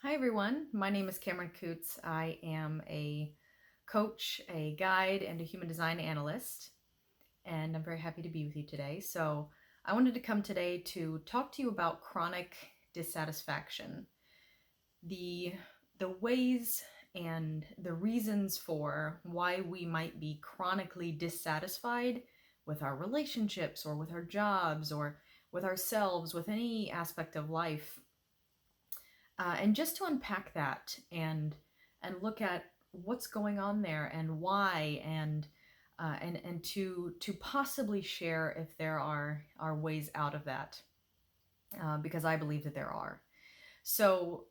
Hi everyone, my name is Cameron Coots. I am a coach, a guide, and a human design analyst, and I'm very happy to be with you today. So, I wanted to come today to talk to you about chronic dissatisfaction, the the ways and the reasons for why we might be chronically dissatisfied with our relationships or with our jobs or with ourselves, with any aspect of life, and just to unpack that and look at what's going on there and why and to possibly share if there are ways out of that, because I believe that there are. So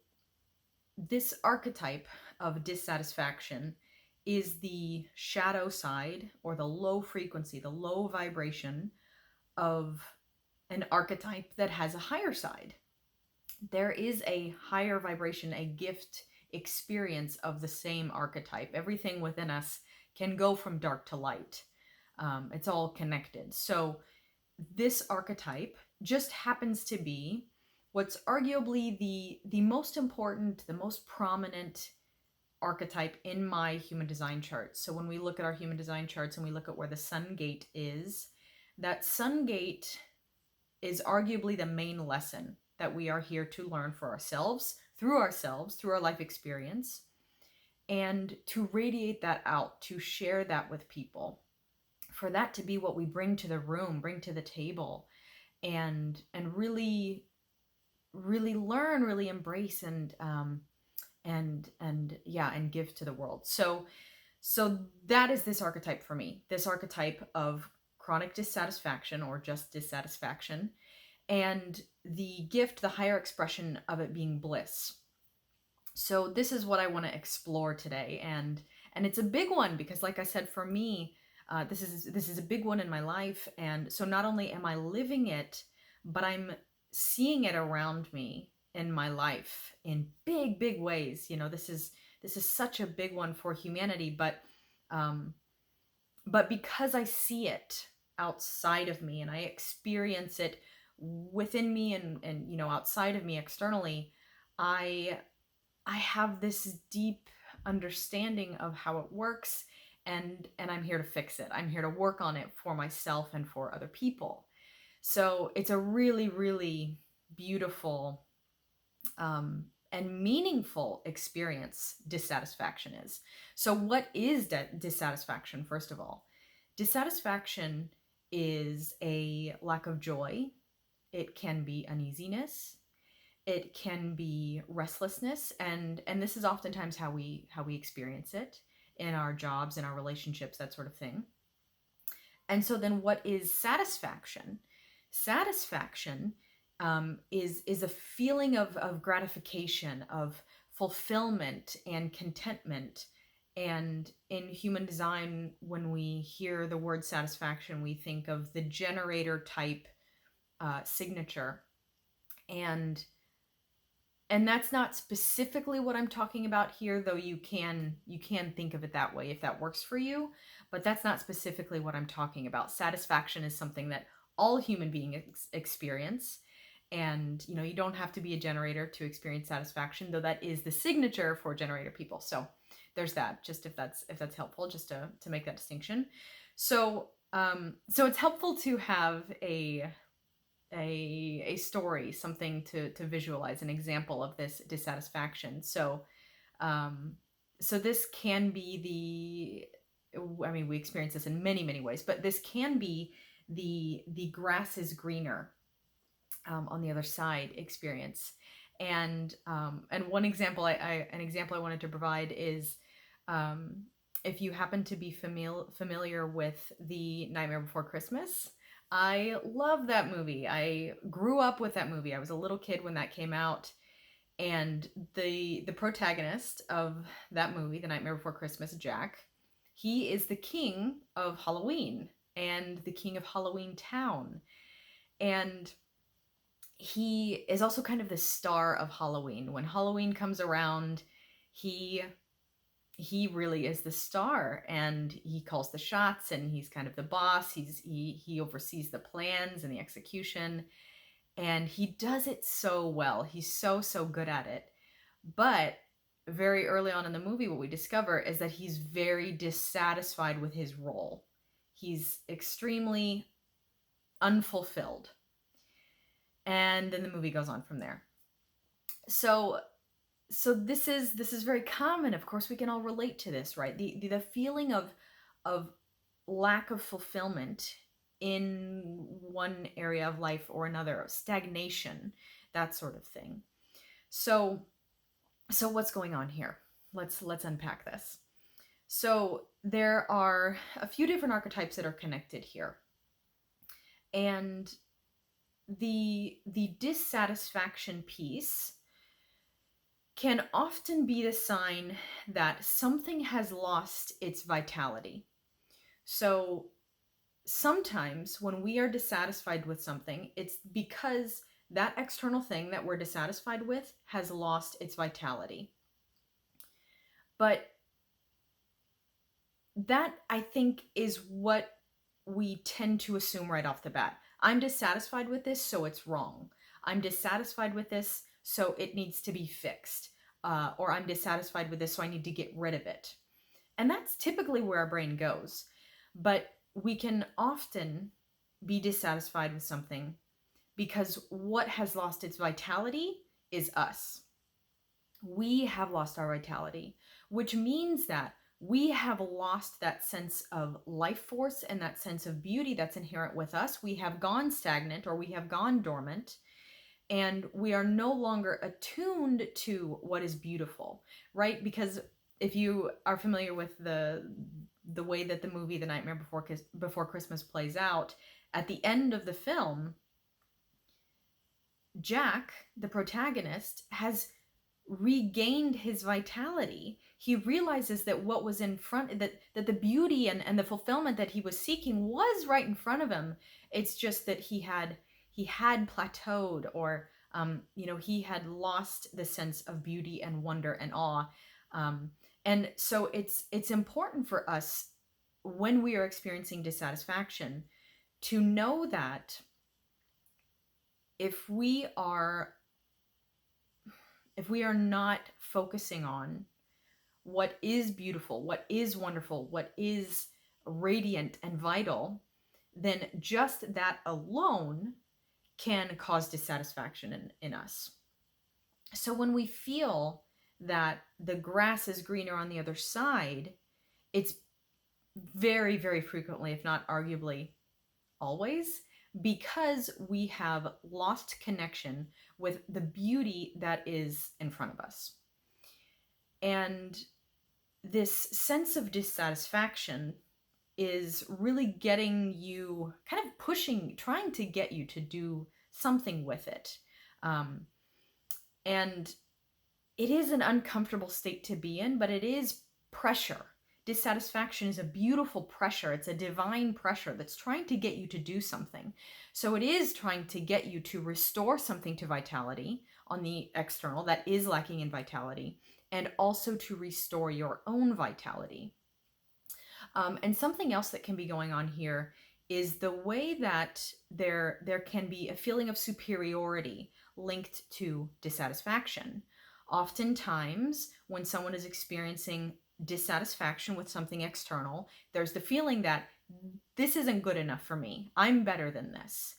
this archetype of dissatisfaction is the shadow side or the low frequency, the low vibration of an archetype that has a higher side. There is a higher vibration, a gift experience of the same archetype. Everything within us can go from dark to light. It's all connected. So this archetype just happens to be what's arguably the most important, the most prominent archetype in my human design chart. So when we look at our human design charts and we look at where the sun gate is, that sun gate is arguably the main lesson that we are here to learn for ourselves, through our life experience, and to radiate that out, to share that with people, for that to be what we bring to the room, bring to the table, and really, really learn, really embrace, and yeah, and give to the world. So that is this archetype for me. This archetype of chronic dissatisfaction or just dissatisfaction, and the gift, the higher expression of it being bliss. So this is what I want to explore today, and it's a big one because, like I said, for me, this is a big one in my life, and so not only am I living it, but I'm seeing it around me in my life in big ways. This is such a big one for humanity, um, but because I see it outside of me and I experience it within me and outside of me externally, I I have this deep understanding of how it works, and I'm here to fix it. I'm here to work on it for myself and for other people. So it's a really beautiful, and meaningful experience. Dissatisfaction is. So what is dissatisfaction? First of all, dissatisfaction is a lack of joy. It can be uneasiness. It can be restlessness, and this is oftentimes how we experience it in our jobs, in our relationships, that sort of thing. And so then what is satisfaction? Satisfaction, is a feeling of gratification, of fulfillment and contentment. And in human design, when we hear the word satisfaction, we think of the generator type signature. And that's not specifically what I'm talking about here, though you can think of it that way if that works for you, but that's not specifically what I'm talking about. Satisfaction is something that all human beings experience, and you don't have to be a generator to experience satisfaction, though that is the signature for generator people. So there's that, just if that's helpful, just to make that distinction. So it's helpful to have a story, something to visualize, an example of this dissatisfaction. So this can be I mean, we experience this in many ways, but this can be the grass is greener, on the other side experience. And one example, an example I wanted to provide is, if you happen to be familiar with the Nightmare Before Christmas. I love that movie. I grew up with that movie. I was a little kid when that came out, and the protagonist of that movie, The Nightmare Before Christmas, Jack, he is the king of Halloween and the king of Halloween Town. And he is also kind of the star of Halloween. When Halloween comes around, he he really is the star, and he calls the shots, and he's kind of the boss. He oversees the plans and the execution, and he does it so well. He's so good at it. But very early on in the movie, what we discover is that he's very dissatisfied with his role. He's extremely unfulfilled. And then the movie goes on from there. So this is very common. Of course, we can all relate to this, right? The feeling of lack of fulfillment in one area of life or another, stagnation, that sort of thing. So what's going on here? Let's unpack this. So there are a few different archetypes that are connected here. And the dissatisfaction piece can often be the sign that something has lost its vitality. So sometimes when we are dissatisfied with something, it's because that external thing that we're dissatisfied with has lost its vitality. But that, I think, is what we tend to assume right off the bat. I'm dissatisfied with this, so it's wrong. I'm dissatisfied with this, so it needs to be fixed. Or I'm dissatisfied with this, so I need to get rid of it. And that's typically where our brain goes. But we can often be dissatisfied with something because what has lost its vitality is us. We have lost our vitality, which means that we have lost that sense of life force and that sense of beauty that's inherent with us. We have gone stagnant, or we have gone dormant, and we are no longer attuned to what is beautiful, right? Because if you are familiar with the way that the movie The Nightmare Before Christmas plays out, at the end of the film, Jack, the protagonist, has regained his vitality. He realizes that what was in front, that the beauty and the fulfillment that he was seeking was right in front of him. It's just that he had plateaued, or he had lost the sense of beauty and wonder and awe. And so it's important for us, when we are experiencing dissatisfaction, to know that if we are not focusing on what is beautiful, what is wonderful, what is radiant and vital, then just that alone can cause dissatisfaction in us. So when we feel that the grass is greener on the other side, it's very, very frequently, if not arguably always, because we have lost connection with the beauty that is in front of us. And this sense of dissatisfaction is really getting you, kind of trying to get you to do something with it. And it is an uncomfortable state to be in, but it is pressure. Dissatisfaction is a beautiful pressure. It's a divine pressure that's trying to get you to do something. So it is trying to get you to restore something to vitality on the external that is lacking in vitality, and also to restore your own vitality. And something else that can be going on here is the way that there can be a feeling of superiority linked to dissatisfaction. Oftentimes, when someone is experiencing dissatisfaction with something external, there's the feeling that this isn't good enough for me. I'm better than this.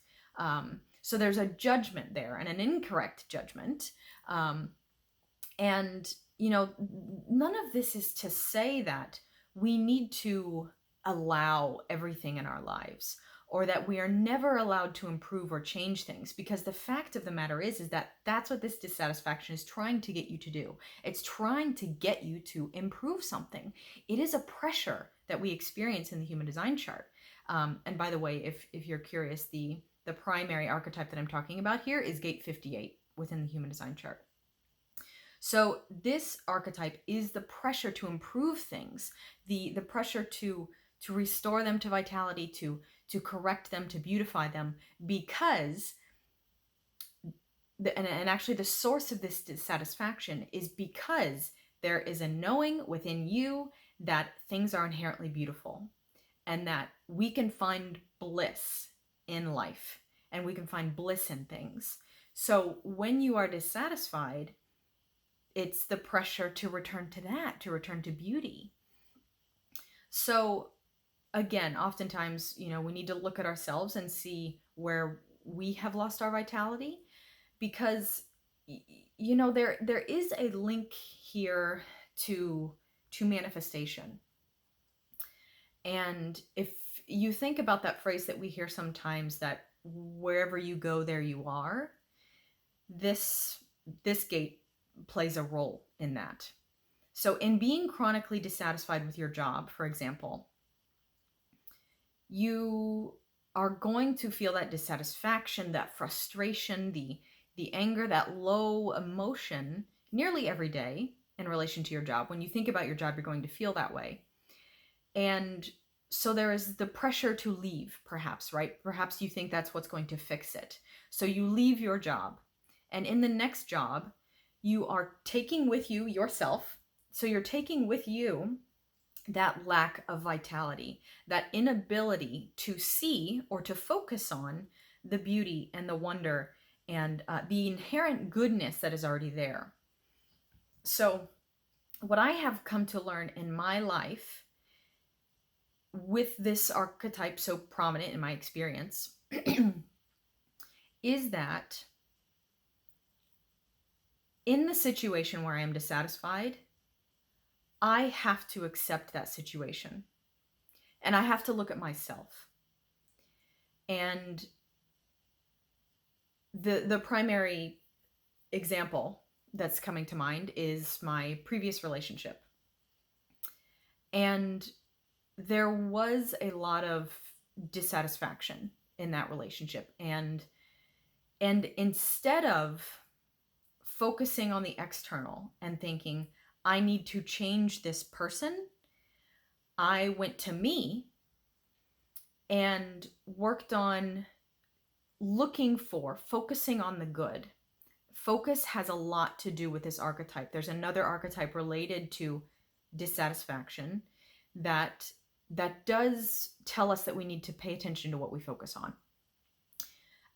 So there's a judgment there, and an incorrect judgment. And, none of this is to say that we need to allow everything in our lives, or that we are never allowed to improve or change things, because the fact of the matter is that that's what this dissatisfaction is trying to get you to do. It's trying to get you to improve something. It is a pressure that we experience in the human design chart. And by the way, if you're curious, the primary archetype that I'm talking about here is gate 58 within the human design chart. So this archetype is the pressure to improve things, the pressure to restore them to vitality, to correct them, to beautify them, because and actually the source of this dissatisfaction is because there is a knowing within you that things are inherently beautiful, and that we can find bliss in life, and we can find bliss in things. So when you are dissatisfied, it's the pressure to return to that, to return to beauty. So again, oftentimes, we need to look at ourselves and see where we have lost our vitality, because there is a link here to manifestation. And if you think about that phrase that we hear sometimes, that wherever you go, there you are, this gate plays a role in that. So in being chronically dissatisfied with your job, for example, you are going to feel that dissatisfaction, that frustration, the anger, that low emotion nearly every day in relation to your job. When you think about your job, you're going to feel that way. And so there is the pressure to leave, perhaps, right? Perhaps you think that's what's going to fix it. So you leave your job, and in the next job, you are taking with you yourself. So you're taking with you that lack of vitality, that inability to see or to focus on the beauty and the wonder and the inherent goodness that is already there. So what I have come to learn in my life, with this archetype so prominent in my experience, is that in the situation where I am dissatisfied, I have to accept that situation. And I have to look at myself. And the primary example that's coming to mind is my previous relationship. And there was a lot of dissatisfaction in that relationship. And instead of focusing on the external and thinking, I need to change this person, I went to me and worked on focusing on the good. Focus has a lot to do with this archetype. There's another archetype related to dissatisfaction that does tell us that we need to pay attention to what we focus on.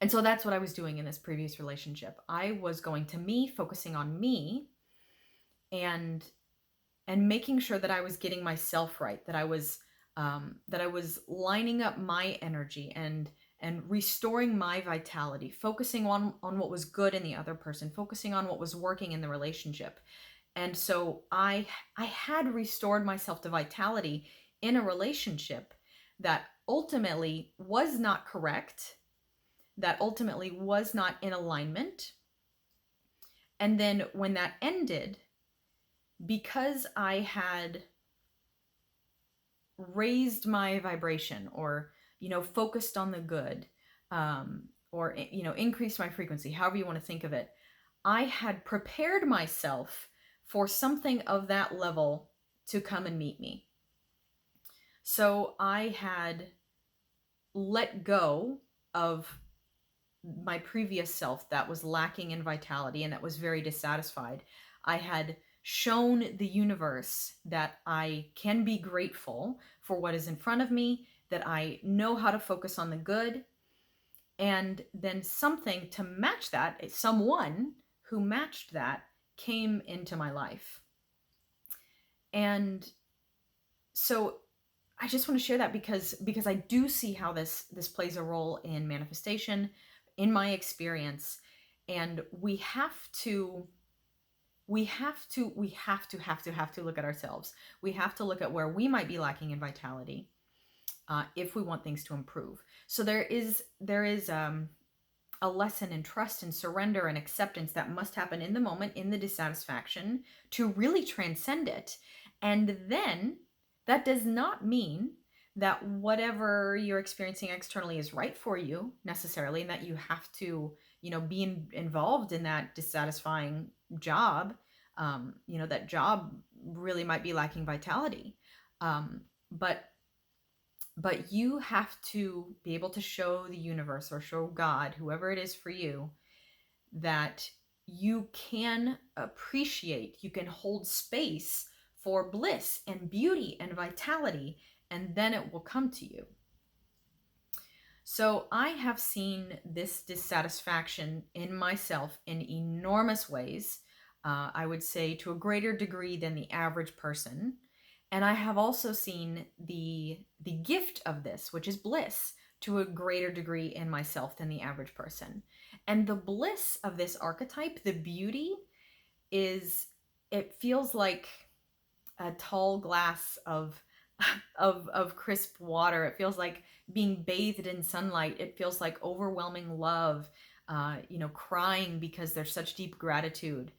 And so that's what I was doing in this previous relationship. I was going to me, focusing on me, and making sure that I was getting myself right, that I was lining up my energy and restoring my vitality, focusing on what was good in the other person, focusing on what was working in the relationship. And so I had restored myself to vitality in a relationship that ultimately was not correct, that ultimately was not in alignment. And then when that ended, because I had raised my vibration, or focused on the good, or increased my frequency, however you want to think of it, I had prepared myself for something of that level to come and meet me. So I had let go of my previous self that was lacking in vitality and that was very dissatisfied. I had shown the universe that I can be grateful for what is in front of me, that I know how to focus on the good. And then something to match that, someone who matched that, came into my life. And so I just want to share that because I do see how this plays a role in manifestation, in my experience. And we have to look at ourselves. We have to look at where we might be lacking in vitality, if we want things to improve. So there is a lesson in trust and surrender and acceptance that must happen in the moment, in the dissatisfaction, to really transcend it. And then that does not mean that whatever you're experiencing externally is right for you necessarily, and that you have to, be involved in that dissatisfying job. That job really might be lacking vitality. But you have to be able to show the universe, or show God, whoever it is for you, that you can appreciate, you can hold space for bliss and beauty and vitality, and then it will come to you. So I have seen this dissatisfaction in myself in enormous ways. I would say to a greater degree than the average person. And I have also seen the gift of this, which is bliss, to a greater degree in myself than the average person. And the bliss of this archetype, the beauty, is it feels like a tall glass of of crisp water. It feels like being bathed in sunlight. It feels like overwhelming love, crying because there's such deep gratitude,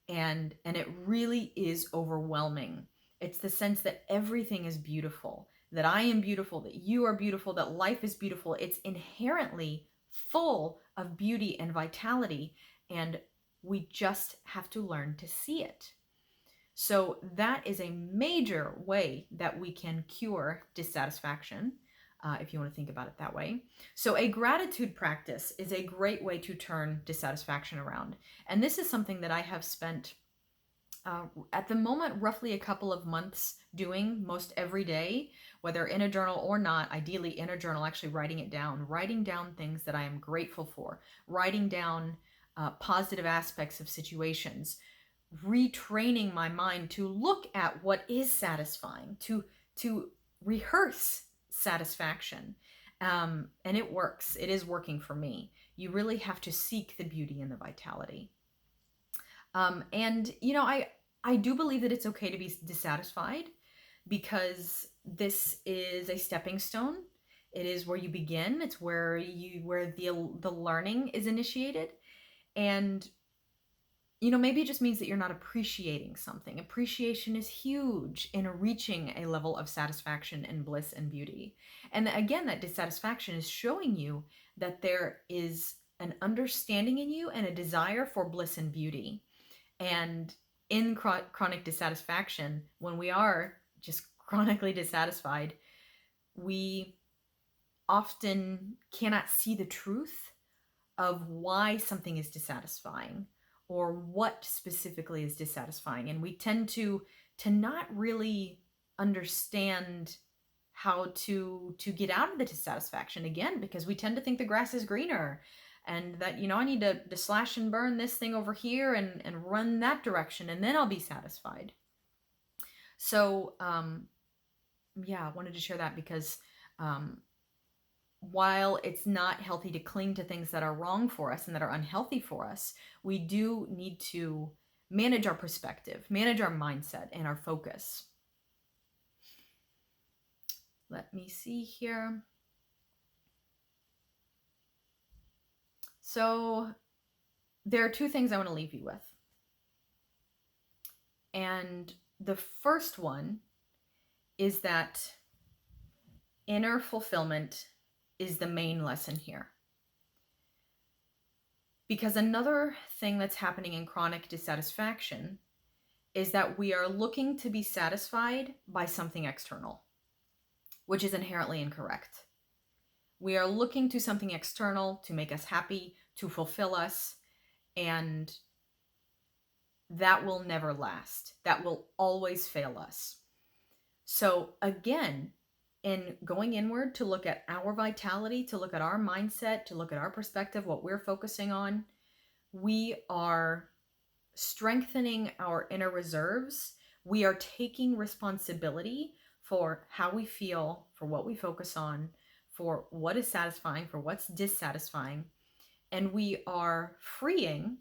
and it really is overwhelming. It's the sense that everything is beautiful, that I am beautiful, that you are beautiful, that life is beautiful. It's inherently full of beauty and vitality, and we just have to learn to see it. So that is a major way that we can cure dissatisfaction, if you want to think about it that way. So a gratitude practice is a great way to turn dissatisfaction around. And this is something that I have spent, at the moment, roughly a couple of months doing most every day, whether in a journal or not, ideally in a journal, actually writing down things that I am grateful for, writing down positive aspects of situations, retraining my mind to look at what is satisfying, to rehearse satisfaction. And it works. It is working for me. You really have to seek the beauty and the vitality. And I do believe that it's okay to be dissatisfied, because this is a stepping stone. It is where you begin. It's where the learning is initiated. And maybe it just means that you're not appreciating something. Appreciation is huge in reaching a level of satisfaction and bliss and beauty. And again, that dissatisfaction is showing you that there is an understanding in you and a desire for bliss and beauty. And in chronic dissatisfaction, when we are just chronically dissatisfied, we often cannot see the truth of why something is dissatisfying, or what specifically is dissatisfying. And we tend to not really understand how to get out of the dissatisfaction, again, because we tend to think the grass is greener, and that I need to slash and burn this thing over here and run that direction, and then I'll be satisfied. So I wanted to share that because while it's not healthy to cling to things that are wrong for us and that are unhealthy for us, we do need to manage our perspective, manage our mindset and our focus. Let me see here. So there are two things I want to leave you with. And the first one is that inner fulfillment is the main lesson here. Because another thing that's happening in chronic dissatisfaction is that we are looking to be satisfied by something external, which is inherently incorrect. We are looking to something external to make us happy, to fulfill us, and that will never last. That will always fail us. So again, in going inward to look at our vitality, to look at our mindset, to look at our perspective, what we're focusing on, we are strengthening our inner reserves. We are taking responsibility for how we feel, for what we focus on, for what is satisfying, for what's dissatisfying. And we are freeing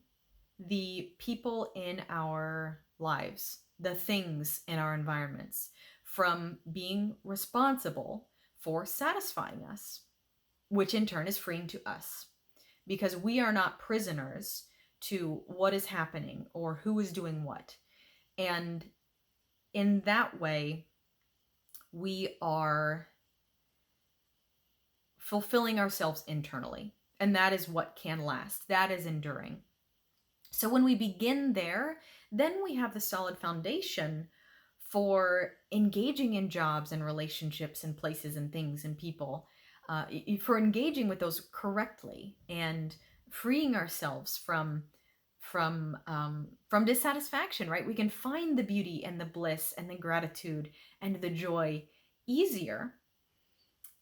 the people in our lives, the things in our environments, from being responsible for satisfying us, which in turn is freeing to us, because we are not prisoners to what is happening or who is doing what. And in that way, we are fulfilling ourselves internally. And that is what can last. That is enduring. So when we begin there, then we have the solid foundation for engaging in jobs and relationships and places and things and people, for engaging with those correctly and freeing ourselves from dissatisfaction, right? We can find the beauty and the bliss and the gratitude and the joy easier.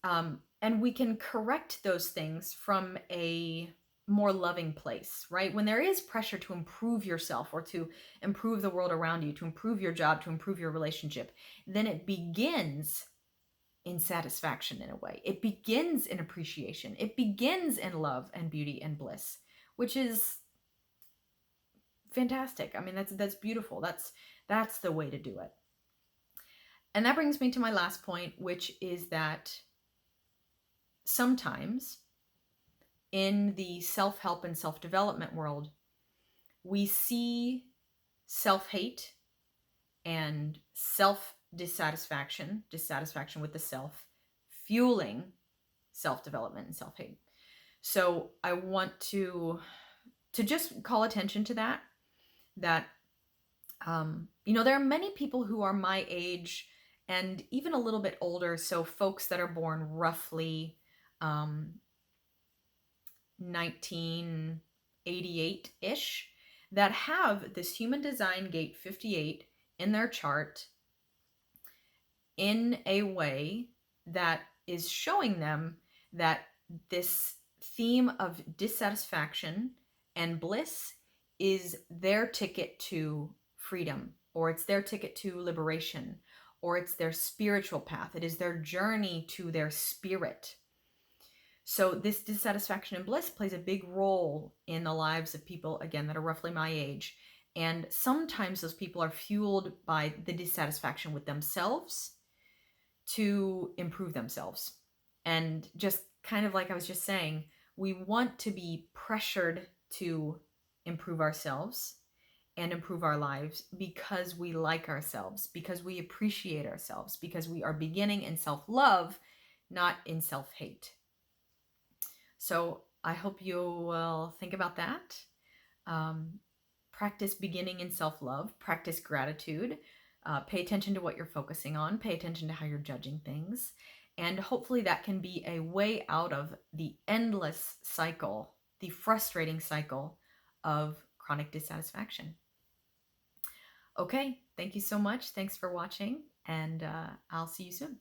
And we can correct those things from a more loving place, right? When there is pressure to improve yourself or to improve the world around you, to improve your job, to improve your relationship, then it begins in satisfaction in a way. It begins in appreciation. It begins in love and beauty and bliss, which is fantastic. I mean, that's beautiful. That's the way to do it. And that brings me to my last point, which is that sometimes in the self-help and self-development world, we see self-hate and self-dissatisfaction, dissatisfaction with the self, fueling self-development and self-hate. So I want to just call attention to that there are many people who are my age and even a little bit older, so folks that are born roughly 1988-ish, that have this human design gate 58 in their chart in a way that is showing them that this theme of dissatisfaction and bliss is their ticket to freedom, or it's their ticket to liberation, or it's their spiritual path. It is their journey to their spirit. So this dissatisfaction and bliss plays a big role in the lives of people, again, that are roughly my age. And sometimes those people are fueled by the dissatisfaction with themselves to improve themselves. And just kind of like I was just saying, we want to be pressured to improve ourselves and improve our lives because we like ourselves, because we appreciate ourselves, because we are beginning in self-love, not in self-hate. So I hope you will think about that. Practice beginning in self-love, practice gratitude, pay attention to what you're focusing on, pay attention to how you're judging things, and hopefully that can be a way out of the endless cycle, the frustrating cycle of chronic dissatisfaction. Okay, thank you so much. Thanks for watching, and I'll see you soon.